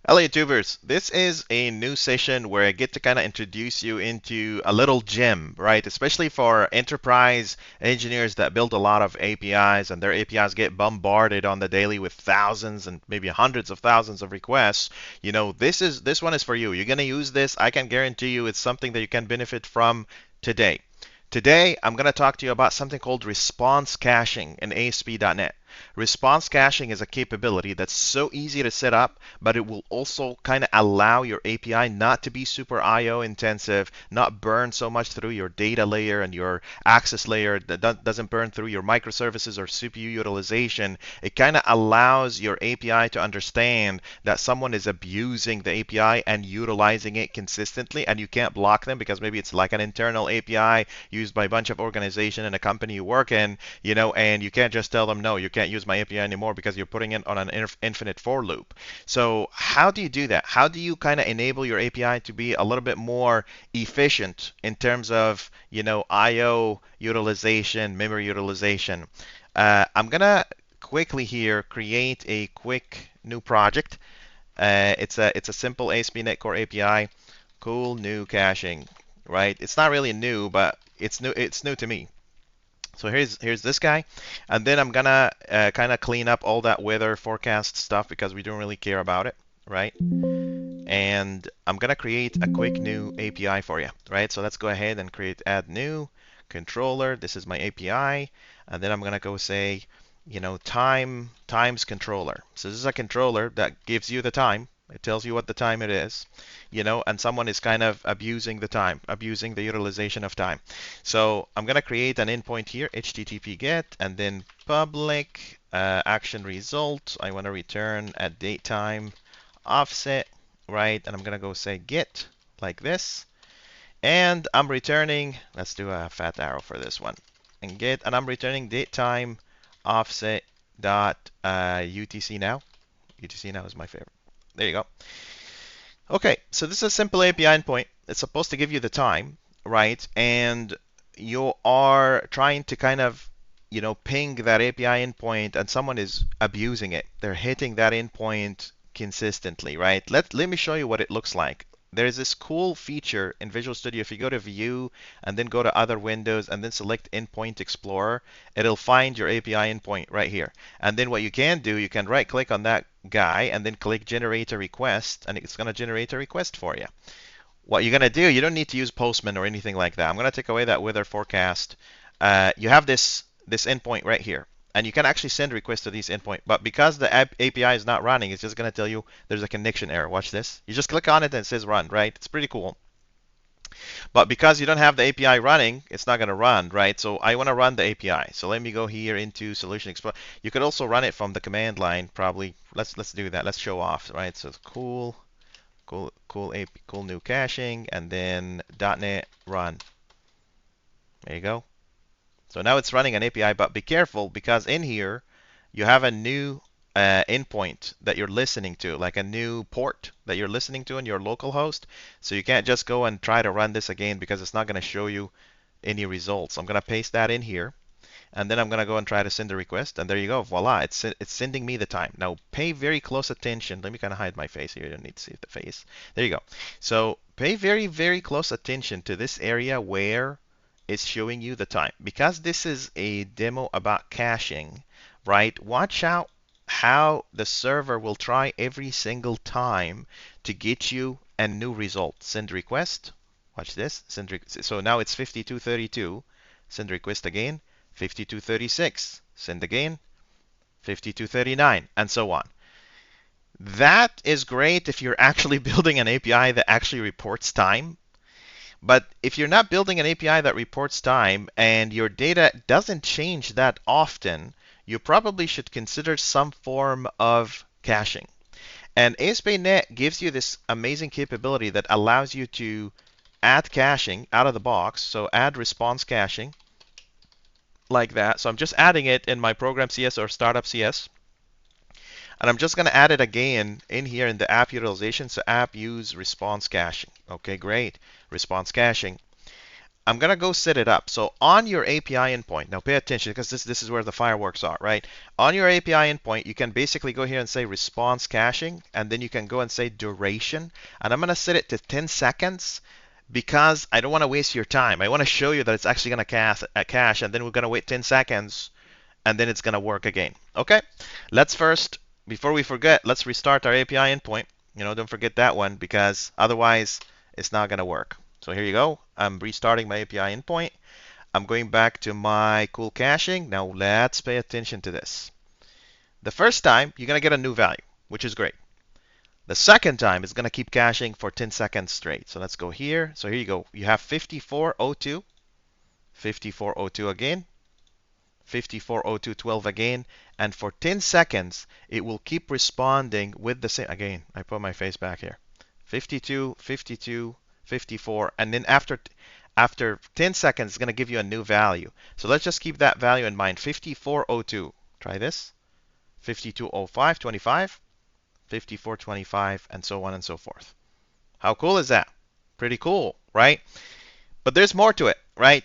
Hello YouTubers, this is a new session where I get to kind of introduce you into a little gem, right? Especially for enterprise engineers that build a lot of APIs and their APIs get bombarded on the daily with thousands and maybe hundreds of thousands of requests. This one is for you. You're going to use this. I can guarantee you it's something that you can benefit from today. Today, I'm going to talk to you about something called response caching in ASP.NET. Response caching is a capability that's so easy to set up, but it will also kind of allow your API not to be super I/O intensive, not burn so much through your data layer and your access layer, that doesn't burn through your microservices or CPU utilization. It kind of allows your API to understand that someone is abusing the API and utilizing it consistently, and you can't block them because maybe it's like an internal API used by a bunch of organization in a company you work in, and you can't just tell them, no, you can't use my API anymore because you're putting it on an infinite for loop. So how do you do that? How do you kind of enable your API to be a little bit more efficient in terms of, I/O utilization, memory utilization? I'm gonna quickly here create a quick new project. It's a simple ASP.NET Core API, cool new caching, right? It's not really new, but it's new. It's new to me. So here's this guy, and then I'm gonna kind of clean up all that weather forecast stuff because we don't really care about it, right? And I'm gonna create a quick new API for you, right? So let's go ahead and create add new controller. This is my API, and then I'm gonna go say, times controller. So this is a controller that gives you the time. It tells you what the time it is, and someone is kind of abusing the time, abusing the utilization of time. So I'm going to create an endpoint here, HTTP GET, and then public action result. I want to return at date time offset, right? And I'm going to go say get like this. And I'm returning, let's do a fat arrow for this one, and get, and I'm returning date time offset dot UTC now. UTC now is my favorite. There you go. Okay, so this is a simple API endpoint. It's supposed to give you the time, right? And you are trying to kind of, ping that API endpoint, and someone is abusing it. They're hitting that endpoint consistently, right? Let me show you what it looks like. There's this cool feature in Visual Studio. If you go to View and then go to Other Windows and then select Endpoint Explorer, it'll find your API endpoint right here. And then what you can do, you can right click on that guy and then click Generate a Request, and it's going to generate a request for you. What you're going to do, you don't need to use Postman or anything like that. I'm going to take away that weather forecast. You have this endpoint right here, and you can actually send requests to these endpoint. But because the API is not running, it's just going to tell you there's a connection error. Watch this. You just click on it and it says run, right? It's pretty cool. But because you don't have the API running, it's not going to run, right? So I want to run the API. So let me go here into Solution Explorer. You could also run it from the command line, probably. Let's do that. Let's show off, right? So it's cool new caching, and then .NET run. There you go. So now it's running an API, but be careful because in here you have a new endpoint that you're listening to, like a new port that you're listening to in your local host. So you can't just go and try to run this again because it's not going to show you any results. I'm going to paste that in here, and then I'm going to go and try to send a request, and there you go. Voila, it's sending me the time. Now pay very close attention. Let me kind of hide my face here. You don't need to see the face. There you go. So pay very, very close attention to this area where it's showing you the time. Because this is a demo about caching, right? Watch out how the server will try every single time to get you a new result. Send request. Watch this. So now it's 5232. Send request again. 5236. Send again. 5239, and so on. That is great if you're actually building an API that actually reports time. But if you're not building an API that reports time and your data doesn't change that often, you probably should consider some form of caching. And ASP.NET gives you this amazing capability that allows you to add caching out of the box. So add response caching like that. So I'm just adding it in my program CS or startup CS. And I'm just going to add it again in here in the app utilization. So app use response caching. Okay, great. Response caching. I'm gonna go set it up. So on your API endpoint, now pay attention because this is where the fireworks are, right? On your API endpoint, you can basically go here and say response caching, and then you can go and say duration, and I'm gonna set it to 10 seconds because I don't want to waste your time. I want to show you that it's actually gonna cache, and then we're gonna wait 10 seconds, and then it's gonna work again. Okay? Let's first, before we forget, let's restart our API endpoint. Don't forget that one because otherwise it's not gonna work. So here you go. I'm restarting my API endpoint. I'm going back to my cool caching. Now let's pay attention to this. The first time, you're going to get a new value, which is great. The second time, it's going to keep caching for 10 seconds straight. So let's go here. So here you go. You have 5402, 5402 again, 5402, 12 again. And for 10 seconds, it will keep responding with the same. Again, I put my face back here. 52, 52, 54, and then after 10 seconds, it's going to give you a new value. So let's just keep that value in mind. 5402. Try this. 5205, 25, 5425, and so on and so forth. How cool is that? Pretty cool, right? But there's more to it, right?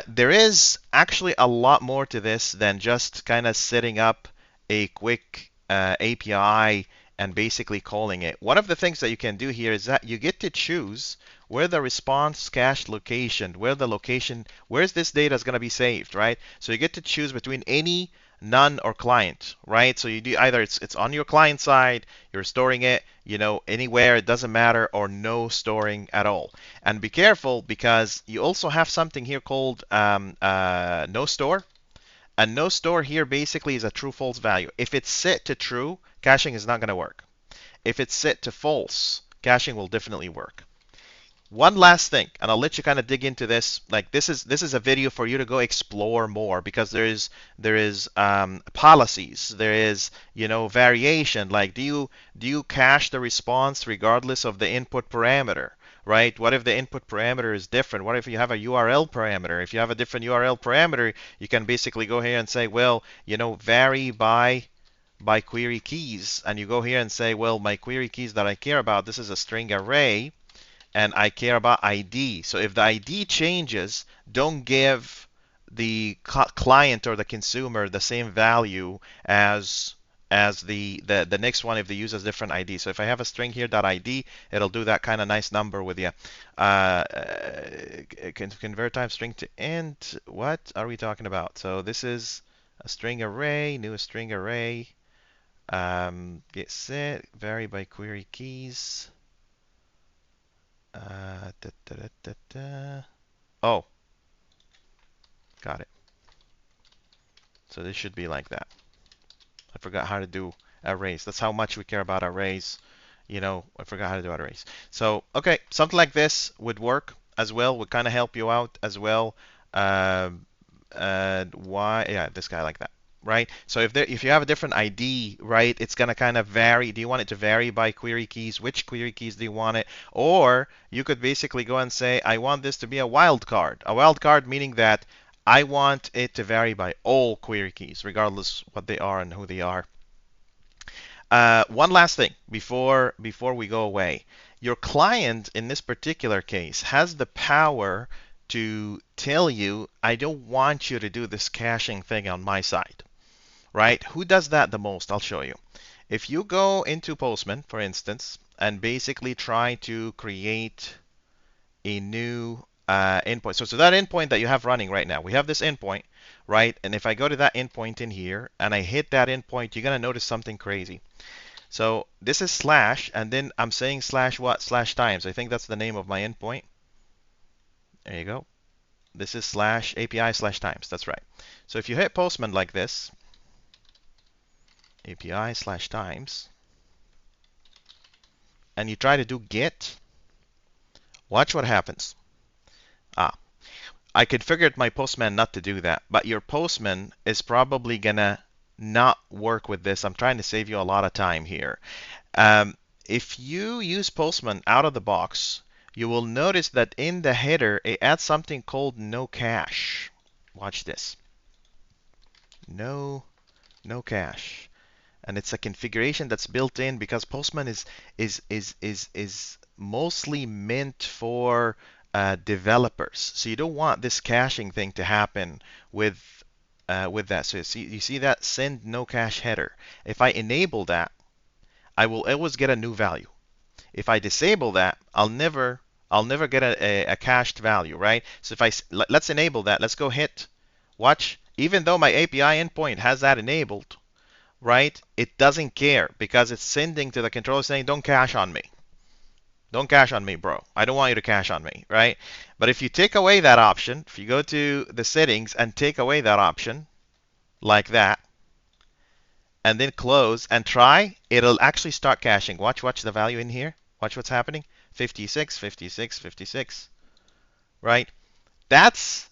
There is actually a lot more to this than just kind of setting up a quick API and basically calling it. One of the things that you can do here is that you get to choose where the response cache location, where's this data is going to be saved, right? So you get to choose between any, none, or client, right? So you do either it's on your client side, you're storing it, anywhere, it doesn't matter, or no storing at all. And be careful because you also have something here called no store. And no store here basically is a true false value. If it's set to true, caching is not going to work. If it's set to false, caching will definitely work. One last thing, and I'll let you kind of dig into this. Like this is a video for you to go explore more because there is policies, there is variation. Like do you cache the response regardless of the input parameter, right? What if the input parameter is different? What if you have a URL parameter? If you have a different URL parameter, you can basically go here and say, well, vary by query keys, and you go here and say, well, my query keys that I care about, this is a string array. And I care about ID. So if the ID changes, don't give the client or the consumer the same value as the next one if they use a different ID. So if I have a string here .id, it'll do that kind of nice number with you. Convert type string to int. What are we talking about? So this is a string array, new string array. Get set, vary by query keys. Oh, got it. So this should be like that. I forgot how to do arrays. That's how much we care about arrays. I forgot how to do arrays. So, okay, something like this would work as well. Would kind of help you out as well. Yeah, this guy like that. Right? So if you have a different ID, right, it's going to kind of vary. Do you want it to vary by query keys? Which query keys do you want it? Or you could basically go and say, I want this to be a wildcard. A wildcard meaning that I want it to vary by all query keys, regardless what they are and who they are. One last thing before we go away. Your client, in this particular case, has the power to tell you, I don't want you to do this caching thing on my side. Right? Who does that the most? I'll show you. If you go into Postman, for instance, and basically try to create a new endpoint. So that endpoint that you have running right now, we have this endpoint, right? And if I go to that endpoint in here and I hit that endpoint, you're going to notice something crazy. So this is slash, and then I'm saying slash what? Slash times. I think that's the name of my endpoint. There you go. This is slash API slash times. That's right. So if you hit Postman like this, API slash times, and you try to do get, watch what happens. I configured my Postman not to do that, but your Postman is probably gonna not work with this. I'm trying to save you a lot of time here. If you use Postman out of the box, you will notice that in the header it adds something called no cache. Watch this. No cache. And it's a configuration that's built in because Postman is mostly meant for developers. So you don't want this caching thing to happen with that. So you see that send no cache header. If I enable that, I will always get a new value. If I disable that, I'll never get a cached value, right? So if let's enable that. Let's go hit. Watch. Even though my API endpoint has that enabled, right? It doesn't care because it's sending to the controller saying, don't cache on me. Don't cache on me, bro. I don't want you to cache on me, right? But if you take away that option, if you go to the settings and take away that option, like that, and then close and try, it'll actually start caching. Watch the value in here. Watch what's happening. 56, 56, 56, right? That's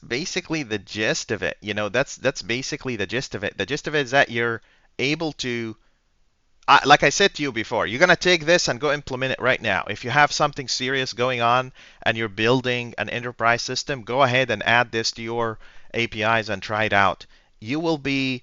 basically the gist of it. You know, that's basically the gist of it. The gist of it is that you're able to like I said to you before, you're going to take this and go implement it right now. If you have something serious going on and you're building an enterprise system, go ahead and add this to your APIs and try it out. You will be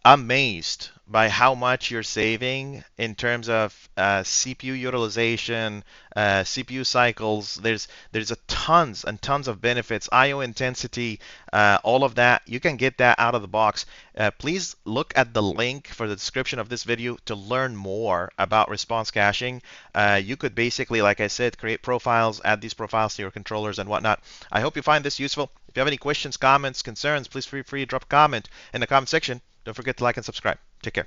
amazed by how much you're saving in terms of CPU utilization, CPU cycles. There's a tons and tons of benefits, I/O intensity, all of that. You can get that out of the box. Please look at the link for the description of this video to learn more about response caching. You could basically, like I said, create profiles, add these profiles to your controllers and whatnot. I hope you find this useful. If you have any questions, comments, concerns, please feel free to drop a comment in the comment section. Don't forget to like and subscribe. Take care.